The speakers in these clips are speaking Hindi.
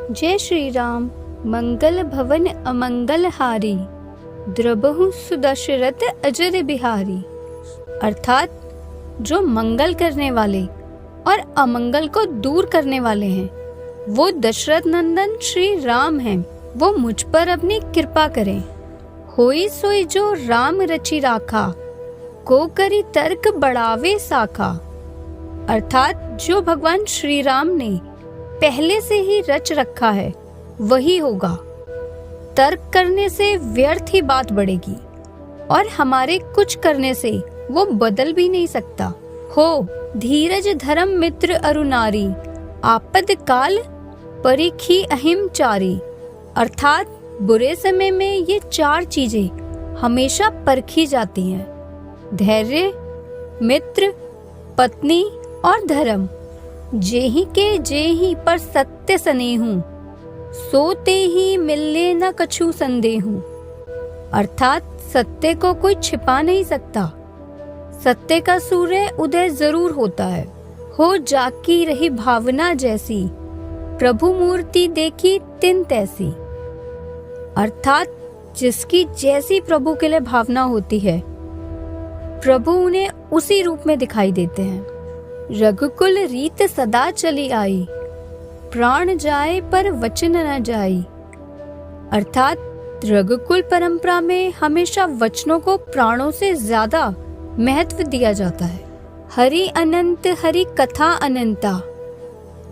जय श्री राम। मंगल भवन अमंगल हारी, द्रबहु सुदशरथ अजर बिहारी। अर्थात जो मंगल करने वाले और अमंगल को दूर करने वाले हैं, वो दशरथ नंदन श्री राम हैं। वो मुझ पर अपनी कृपा करें। होई सोई जो राम रचि राखा, को करी तर्क बढ़ावे साखा। अर्थात जो भगवान श्री राम ने पहले से ही रच रखा है वही होगा। तर्क करने से व्यर्थ ही बात बढ़ेगी और हमारे कुछ करने से वो बदल भी नहीं सकता। हो धीरज धर्म मित्र अरुनारी, आपद काल परिखी अहिम चारी। अर्थात बुरे समय में ये चार चीजें हमेशा परखी जाती हैं: धैर्य, मित्र, पत्नी और धर्म। जेहि के जेहि पर सत्य सनेहु, सोते ही मिलने न कछु संदेहु। अर्थात सत्य को कोई छिपा नहीं सकता। सत्य का सूर्य उदय जरूर होता है। हो जाकी रही भावना जैसी, प्रभु मूर्ति देखी तिन तैसी। अर्थात जिसकी जैसी प्रभु के लिए भावना होती है, प्रभु उन्हें उसी रूप में दिखाई देते हैं। रघुकुल रीत सदा चली आई, प्राण जाए पर वचन न जाई। अर्थात रघुकुल परंपरा में हमेशा वचनों को प्राणों से ज्यादा महत्व दिया जाता है। हरि अनंत हरि कथा अनंता,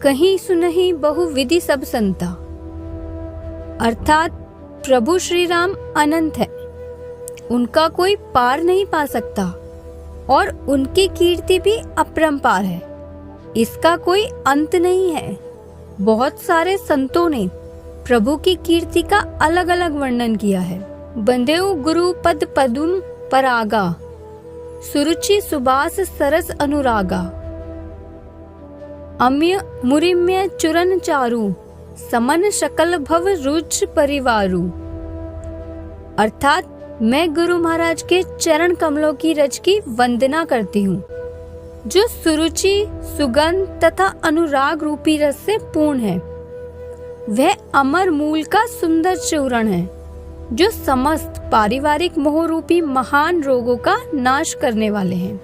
कहीं सुनहि बहु विधि सब संता। अर्थात प्रभु श्री राम अनंत है, उनका कोई पार नहीं पा सकता और उनकी कीर्ति भी अपरंपार है, इसका कोई अंत नहीं है। बहुत सारे संतों ने प्रभु की कीर्ति का अलग अलग वर्णन किया है। बंदेउ गुरु पद पदुम परागा, सुरुचि सुबास सरस अनुरागा। अम्य मुरिम्य चुरन चारु, समन शकल भव रुच परिवारु। अर्थात मैं गुरु महाराज के चरण कमलों की रज की वंदना करती हूँ, जो सुरुचि, सुगंध तथा अनुराग रूपी रस से पूर्ण है। वह अमर मूल का सुंदर चूर्ण है, जो समस्त पारिवारिक मोह रूपी महान रोगों का नाश करने वाले हैं।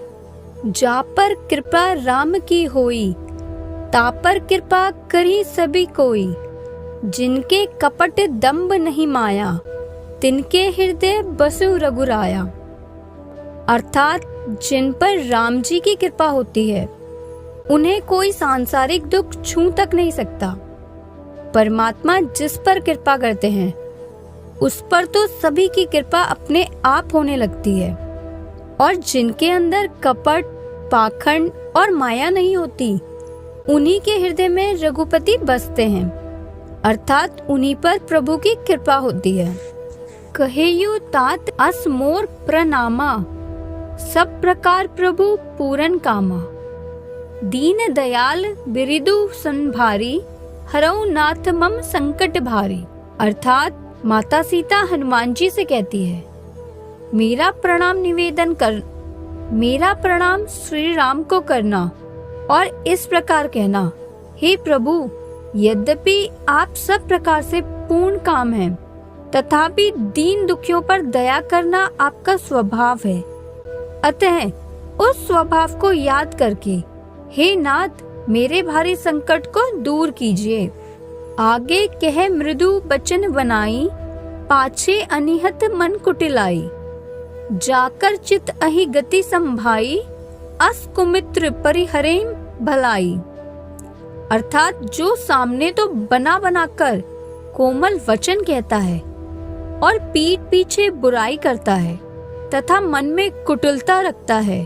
जा पर कृपा राम की होई, ता पर कृपा करी सभी कोई। जिनके कपट दंभ नहीं माया, तिनके हृदय बसु रघुराया। अर्थात जिन पर राम जी की कृपा होती है, उन्हें कोई सांसारिक दुख छू तक नहीं सकता। परमात्मा जिस पर कृपा करते हैं, उस पर तो सभी की कृपा अपने आप होने लगती है। और जिनके अंदर कपट, पाखंड और माया नहीं होती, उन्हीं के हृदय में रघुपति बसते हैं। अर्थात उन्हीं पर प्रभु की कृपा होती है। कहेयु तात अस मोर प्रणामा, सब प्रकार प्रभु पूरन कामा। दीन दयाल बिरिदु संभारी, हरऊ नाथ मम संकट भारी। अर्थात माता सीता हनुमान जी से कहती है, मेरा प्रणाम निवेदन कर, मेरा प्रणाम श्री राम को करना और इस प्रकार कहना, हे प्रभु, यद्यपि आप सब प्रकार से पूर्ण काम हैं, तथापि दीन दुखियों पर दया करना आपका स्वभाव है। अतः उस स्वभाव को याद करके हे नाथ, मेरे भारी संकट को दूर कीजिए। आगे कह मृदु बचन बनाई, पाछे अनिहत मन कुटिलाई। जाकर चित अहि गति संभाई, अस कुमित्र परिहरेम भलाई। अर्थात जो सामने तो बना बना कर कोमल वचन कहता है और पीठ पीछे बुराई करता है तथा मन में कुटिलता रखता है,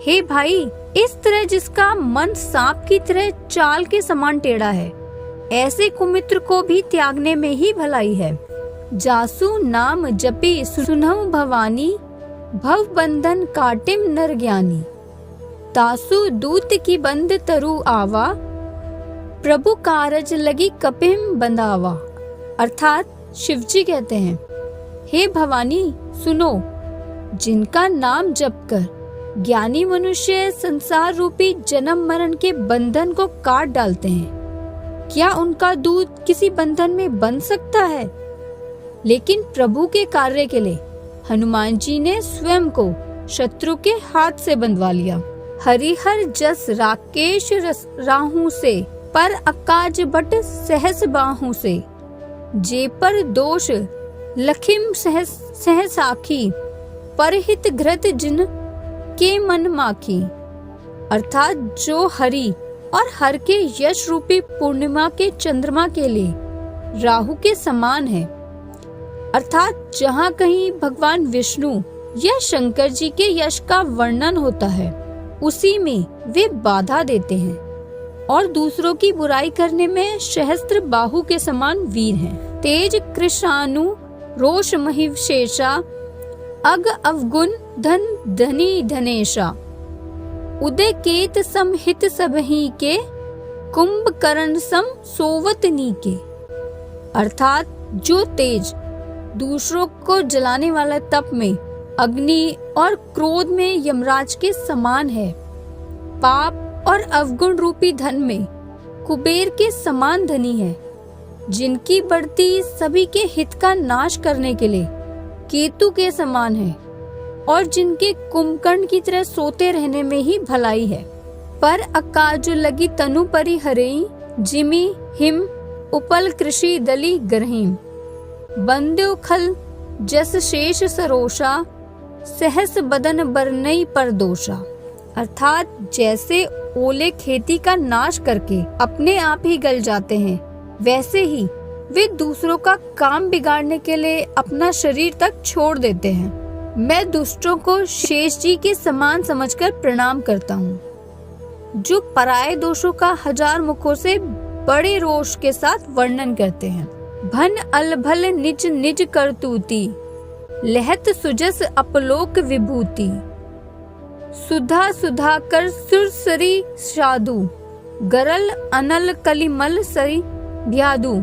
हे भाई, इस तरह जिसका मन सांप की तरह चाल के समान टेढ़ा है, ऐसे कुमित्र को भी त्यागने में ही भलाई है। जासु नाम जपे सुनहु भवानी, भव बंधन काटिम नर ज्ञानी। तासु दूत की बंद तरु आवा, प्रभु कारज लगी कपिम बंधावा। अर्थात शिवजी कहते हैं, हे भवानी सुनो, जिनका नाम जप कर ज्ञानी मनुष्य संसार रूपी जन्म मरण के बंधन को काट डालते हैं, क्या उनका दूध किसी बंधन में बंध सकता है? लेकिन प्रभु के कार्य के लिए हनुमान जी ने स्वयं को शत्रु के हाथ से बंधवा लिया। हरिहर जस राकेश राहु से, पर अकाज बट सहस बाहु से। जे पर दोष लखिम सहसाखी, परहित घृत जिन के मन माखी। अर्थात जो हरि और हर के यश रूपी पूर्णिमा के चंद्रमा के लिए राहु के समान है, अर्थात जहाँ कहीं भगवान विष्णु या शंकर जी के यश का वर्णन होता है, उसी में वे बाधा देते हैं और दूसरों की बुराई करने में सहस्त्र बाहु के समान वीर हैं। तेज कृशानु रोष महिषेषा, अग अवगुण धन धनी धनेशा। उदय केत सम हित सबही के, कुंभकर्ण सम सोवत नीके। अर्थात जो तेज दूसरों को जलाने वाला तप में, अग्नि और क्रोध में यमराज के समान है, पाप और अवगुण रूपी धन में कुबेर के समान धनी है, जिनकी बढ़ती सभी के हित का नाश करने के लिए केतु के समान है, और जिनके कुंभकर्ण की तरह सोते रहने में ही भलाई है। पर अकाज लगी तनु परि हरेई, जिमी हिम उपल कृषि दली ग्रहीम। बंद्यो खल जस शेष सरोषा, सहस बदन बरनई पर दोषा। अर्थात जैसे ओले खेती का नाश करके अपने आप ही गल जाते हैं, वैसे ही वे दूसरों का काम बिगाड़ने के लिए अपना शरीर तक छोड़ देते हैं। मैं दुष्टों को शेष जी के समान समझकर प्रणाम करता हूँ, जो पराये दोषों का हजार मुखों से बड़े रोष के साथ वर्णन करते हैं। भन अलभल निज निज करतूती, लहत सुजस अपलोक विभूति। सुधा सुधा कर सुरसरी साधु, गरल अनल कलिमल सरी ब्यादु।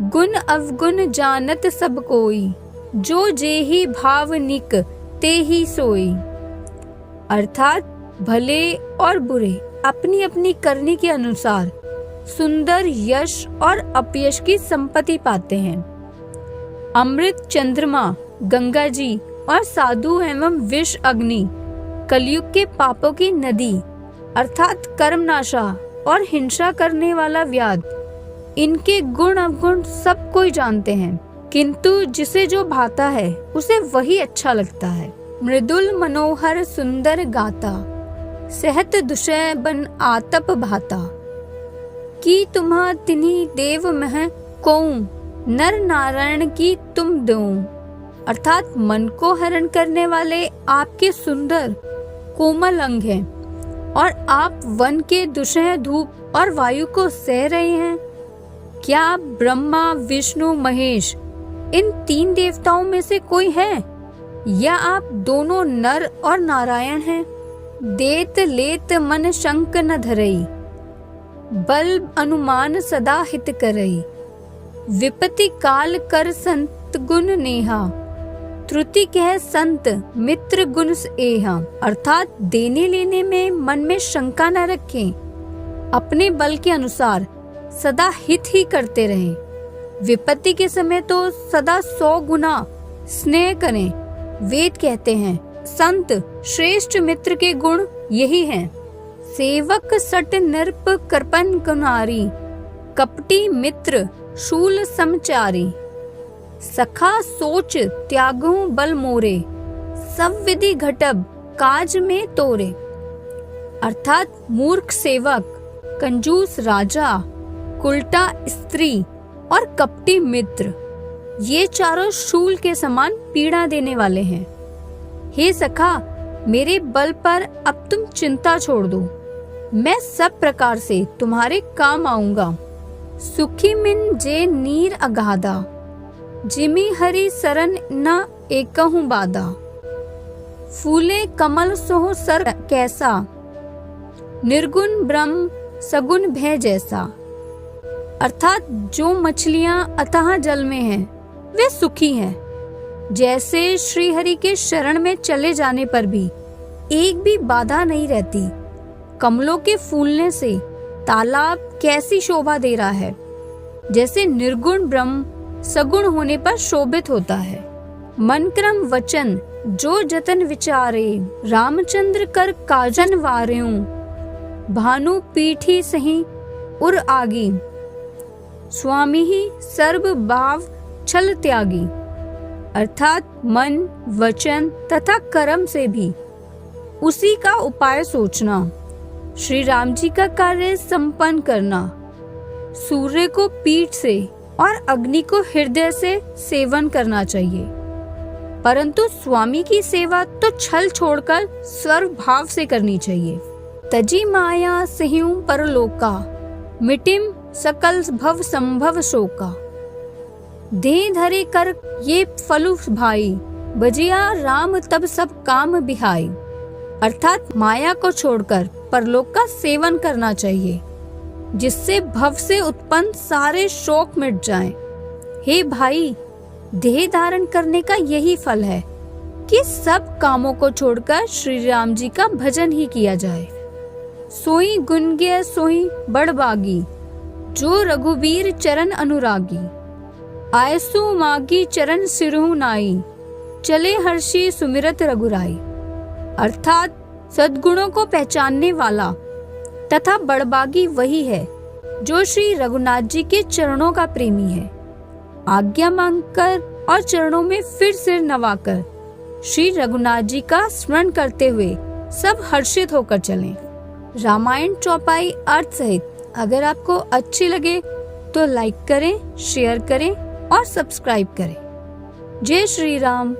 गुण अवगुण जानत सब कोई, जो जेहि भावनिक ते ही सोई। अर्थात भले और बुरे अपनी अपनी करनी के अनुसार सुंदर यश और अपयश की संपत्ति पाते हैं। अमृत चंद्रमा, गंगा जी और साधु एवं विष अग्नि कलयुग के पापों की नदी अर्थात कर्मनाशा और हिंसा करने वाला व्याध, इनके गुण अवगुण सब कोई जानते हैं, किंतु जिसे जो भाता है उसे वही अच्छा लगता है। मृदुल मनोहर सुंदर गाता, सहत दुषय बन आतप भाता। की तुम्हा तिन्ही देव मह कोऊ, नर नारायण की तुम दो। अर्थात मन को हरण करने वाले आपके सुंदर कोमल अंग हैं, और आप वन के दुषय धूप और वायु को सह रहे हैं। क्या ब्रह्मा विष्णु महेश इन तीन देवताओं में से कोई है, या आप दोनों नर और नारायण हैं? देत लेत मन शंक न धरई, बल अनुमान सदा हित करई। विपत्ति काल कर संत गुण नेहा, त्रुटि कह संत मित्र गुण एहा। अर्थात देने लेने में मन में शंका न रखें, अपने बल के अनुसार सदा हित ही करते रहें। विपत्ति के समय तो सदा 100 गुना स्नेह करें। वेद कहते हैं संत श्रेष्ठ मित्र के गुण यही हैं। सेवक सट नृप कृपन कुनारी, कपटी मित्र शूल समचारी। सखा सोच त्यागु बल मोरे, सब विधि घटब काज में तोरे। अर्थात मूर्ख सेवक, कंजूस राजा, उल्टा स्त्री और कपटी मित्र, ये चारों शूल के समान पीड़ा देने वाले हैं। हे सखा, मेरे बल पर अब तुम चिंता छोड़ दो, मैं सब प्रकार से तुम्हारे काम आऊंगा। सुखी मिन जे नीर अगाधा, जिमी हरि सरन न एकहु बाधा। फूले कमल सोह सर कैसा, निर्गुण ब्रह्म सगुण भय जैसा। अर्थात जो मछलियां अथाह जल में हैं, वे सुखी हैं। जैसे श्री हरि के शरण में चले जाने पर भी एक भी बाधा नहीं रहती। कमलों के फूलने से तालाब कैसी शोभा दे रहा है, जैसे निर्गुण ब्रह्म सगुण होने पर शोभित होता है। मन क्रम वचन जो जतन विचारे, रामचंद्र कर काजन वार्यों, भानु पीठी सही उर आगी, स्वामी ही सर्व भाव छल त्यागी। अर्थात मन, वचन तथा कर्म से भी उसी का उपाय सोचना, श्री राम जी का कार्य संपन्न करना, सूर्य को पीठ से और अग्नि को हृदय से सेवन करना चाहिए, परंतु स्वामी की सेवा तो छल छोड़कर सर्व भाव से करनी चाहिए। तजी माया सह्यूं परलोका, मिटिम सकल भव संभव शोका। दे धरे कर ये फलु भाई, बजिया राम तब सब काम बिहाई। अर्थात माया को छोड़कर परलोक का सेवन करना चाहिए, जिससे भव से उत्पन्न सारे शोक मिट जाएं। हे भाई, देह धारण करने का यही फल है कि सब कामों को छोड़कर श्री राम जी का भजन ही किया जाए। सोई गुणज्ञ सोई बड़बागी, जो रघुबीर चरण अनुरागी। आयसु मागी चरण सिरहु नाई, चले हर्षी सुमिरत रघुराई। अर्थात सद्गुणों को पहचानने वाला तथा बड़बागी वही है जो श्री रघुनाथ जी के चरणों का प्रेमी है। आज्ञा मांगकर और चरणों में फिर सिर नवाकर श्री रघुनाथ जी का स्मरण करते हुए सब हर्षित होकर चलें। रामायण चौपाई अर्थ सहित अगर आपको अच्छी लगे तो लाइक करें, शेयर करें और सब्सक्राइब करें। जय श्री राम।